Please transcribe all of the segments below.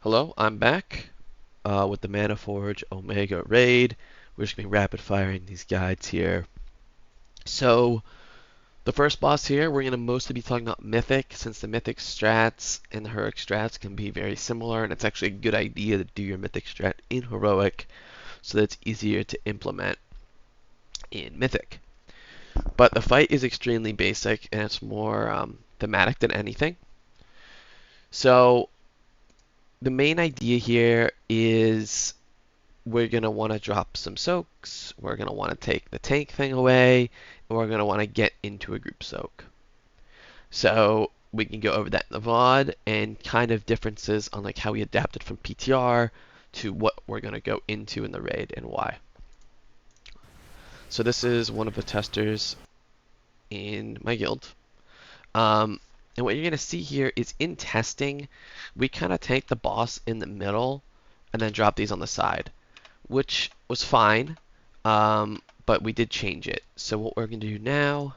Hello, I'm back with the Manaforge Omega raid. We're just going to be rapid firing these guides here. So, the first boss here, we're going to mostly be talking about Mythic, since the Mythic strats and the Heroic strats can be very similar, and it's actually a good idea to do your Mythic strat in Heroic so that it's easier to implement in Mythic. But the fight is extremely basic, and it's more thematic than anything. So, the main idea here is we're going to want to drop some soaks, we're going to want to take the tank thing away, and we're going to want to get into a group soak. So we can go over that in the VOD and kind of differences on like how we adapted from PTR to what we're going to go into in the raid and why. So this is one of the testers in my guild. And what you're going to see here is in testing, we kind of tank the boss in the middle and then drop these on the side, which was fine, but we did change it. So what we're going to do now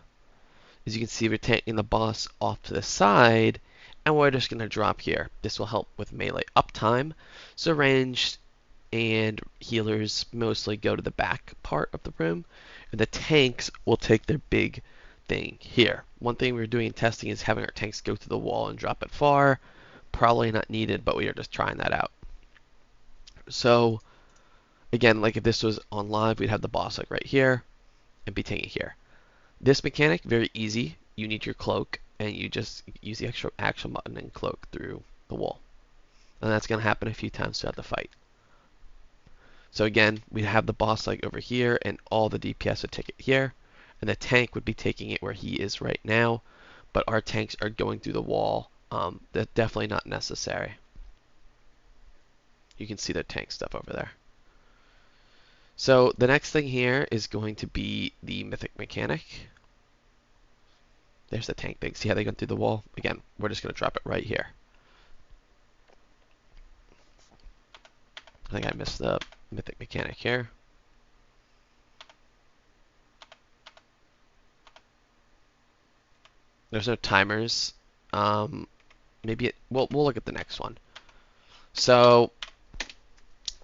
is you can see we're taking the boss off to the side, and we're just going to drop here. This will help with melee uptime. So ranged and healers mostly go to the back part of the room, and the tanks will take their big thing here. One thing we're doing in testing is having our tanks go through the wall and drop it far. Probably not needed, but we are just trying that out. So again, like if this was on live, we'd have the boss like right here and be taking here. This mechanic, very easy. You need your cloak, and you just use the extra action button and cloak through the wall. And that's going to happen a few times throughout the fight. So again, we have the boss like over here, and all the DPS would take it here, and the tank would be taking it where he is right now, but our tanks are going through the wall. That's definitely not necessary. You can see the tank stuff over there. So the next thing here is going to be the Mythic mechanic. There's the tank big. See how they go through the wall? Again, we're just going to drop it right here. I think I missed the Mythic mechanic here. There's no timers. Maybe we'll look at the next one. So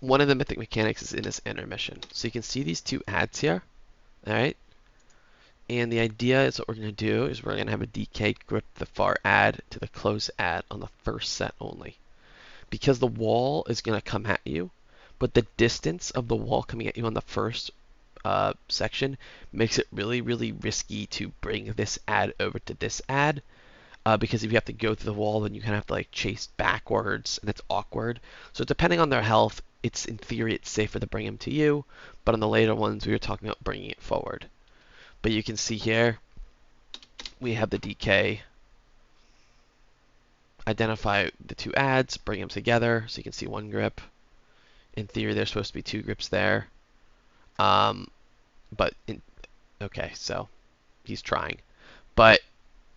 one of the Mythic mechanics is in this intermission. So you can see these two adds here. All right. And the idea is what we're going to do is we're going to have a DK grip the far add to the close add on the first set only. Because the wall is going to come at you, but the distance of the wall coming at you on the first section makes it really, really risky to bring this add over to this add. Because if you have to go through the wall, then you kind of have to like chase backwards, and it's awkward. So depending on their health, it's in theory it's safer to bring them to you, but on the later ones we were talking about bringing it forward. But you can see here we have the DK identify the two adds, bring them together, so you can see one grip. In theory, there's supposed to be two grips there. Okay, so he's trying. But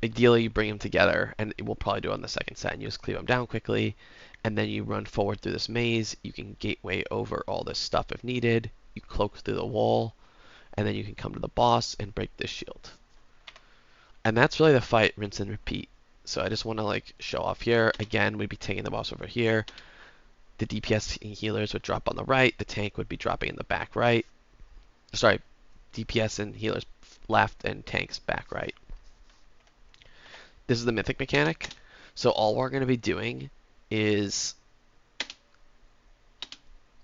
ideally, you bring them together, and we'll probably do it on the second set, and you just cleave them down quickly, and then you run forward through this maze. You can gateway over all this stuff if needed. You cloak through the wall, and then you can come to the boss and break this shield. And that's really the fight, rinse and repeat. So I just want to like show off here. Again, we'd be taking the boss over here. The DPS and healers would drop on the right. The tank would be dropping in the back right. Sorry, DPS and healers left and tanks back right. This is the Mythic mechanic. So all we're going to be doing is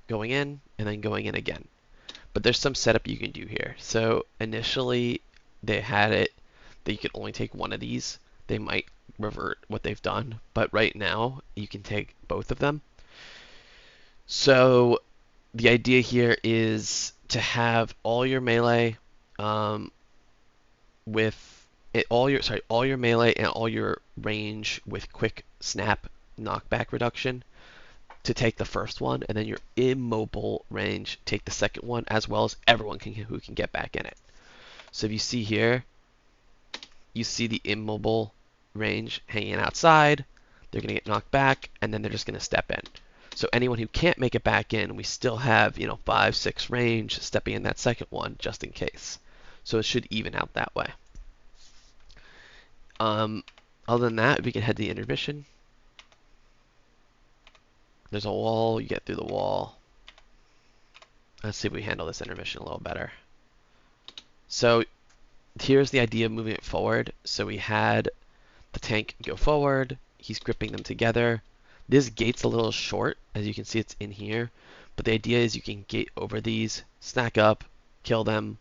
going in and then going in again. But there's some setup you can do here. So initially they had it that you could only take one of these. They might revert what they've done, but right now you can take both of them. So the idea here is to have all your melee with it, all your melee and all your range with quick snap knockback reduction to take the first one, and then your immobile range take the second one, as well as everyone who can get back in it. So if you see here, you see the immobile range hanging outside. They're going to get knocked back, and then they're just going to step in. So anyone who can't make it back in, we still have 5, 6 range stepping in that second one just in case. So it should even out that way. Other than that, we can head to the intermission. There's a wall, you get through the wall. Let's see if we handle this intermission a little better. So here's the idea of moving it forward. So we had the tank go forward, he's gripping them together. This gate's a little short, as you can see it's in here, but the idea is you can gate over these, snack up, kill them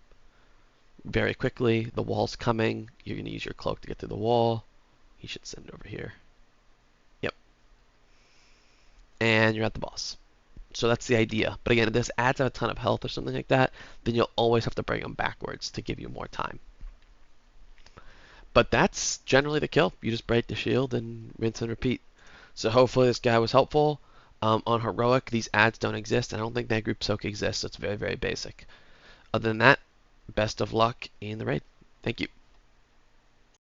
very quickly. The wall's coming, you're going to use your cloak to get through the wall. He should send over here. Yep. And you're at the boss. So that's the idea. But again, if this adds a ton of health or something like that, then you'll always have to bring them backwards to give you more time. But that's generally the kill. You just break the shield and rinse and repeat. So hopefully this guy was helpful. On Heroic, these ads don't exist. I don't think that group soak exists. So it's very, very basic. Other than that, best of luck in the raid. Thank you.